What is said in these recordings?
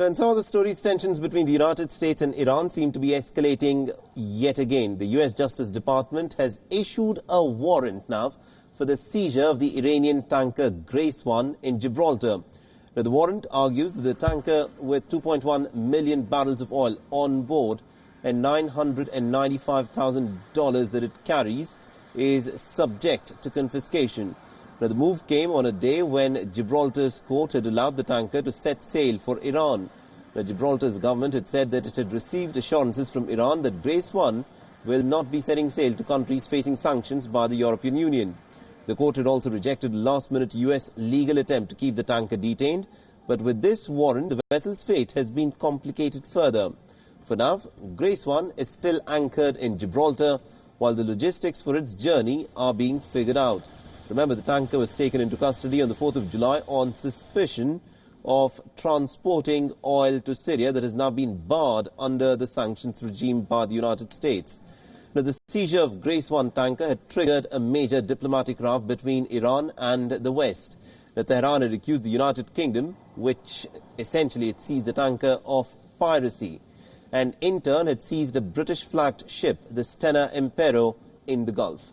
And some of the stories, tensions between the United States and Iran seem to be escalating yet again. The U.S. Justice Department has issued a warrant now for the seizure of the Iranian tanker Grace 1 in Gibraltar. Now, the warrant argues that the tanker with 2.1 million barrels of oil on board and $995,000 that it carries is subject to confiscation. Now, the move came on a day when Gibraltar's court had allowed the tanker to set sail for Iran. Now, Gibraltar's government had said that it had received assurances from Iran that Grace 1 will not be setting sail to countries facing sanctions by the European Union. The court had also rejected a last-minute U.S. legal attempt to keep the tanker detained. But with this warrant, the vessel's fate has been complicated further. For now, Grace 1 is still anchored in Gibraltar, while the logistics for its journey are being figured out. Remember, the tanker was taken into custody on the 4th of July on suspicion of transporting oil to Syria that has now been barred under the sanctions regime by the United States. Now, the seizure of Grace 1 tanker had triggered a major diplomatic row between Iran and the West. Now, Tehran had accused the United Kingdom, which essentially had seized the tanker, of piracy, and in turn had seized a British-flagged ship, the Stena Impero, in the Gulf.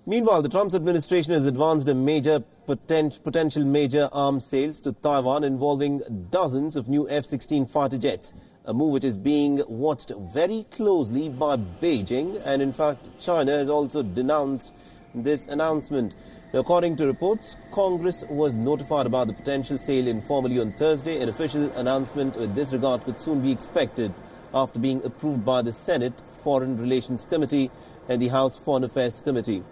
Meanwhile, the Trump administration has advanced a major potential major arms sales to Taiwan involving dozens of new F-16 fighter jets, a move which is being watched very closely by Beijing, and in fact China has also denounced this announcement. Now, according to reports, Congress was notified about the potential sale informally on Thursday. An official announcement with this regard could soon be expected after being approved by the Senate Foreign Relations Committee and the House Foreign Affairs Committee.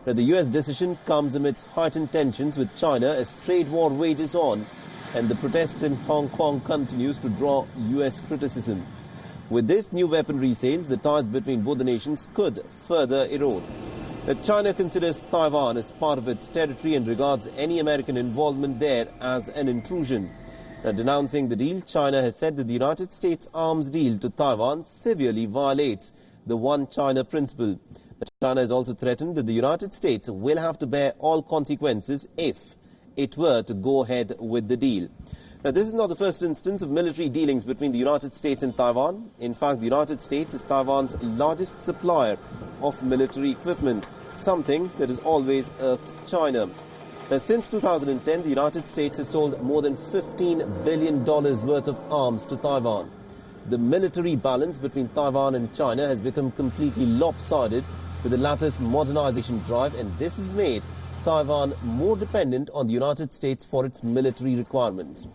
Now, the U.S. decision comes amidst heightened tensions with China as trade war wages on and the protest in Hong Kong continues to draw U.S. criticism. With this new weaponry sales, the ties between both the nations could further erode. Now, China considers Taiwan as part of its territory and regards any American involvement there as an intrusion. Now, denouncing the deal, China has said that the United States arms deal to Taiwan severely violates the One China principle. China has also threatened that the United States will have to bear all consequences if it were to go ahead with the deal. Now, this is not the first instance of military dealings between the United States and Taiwan. In fact, the United States is Taiwan's largest supplier of military equipment, something that has always irked China. Now, since 2010, the United States has sold more than $15 billion worth of arms to Taiwan. The military balance between Taiwan and China has become completely lopsided with the latter's modernization drive, and this has made Taiwan more dependent on the United States for its military requirements.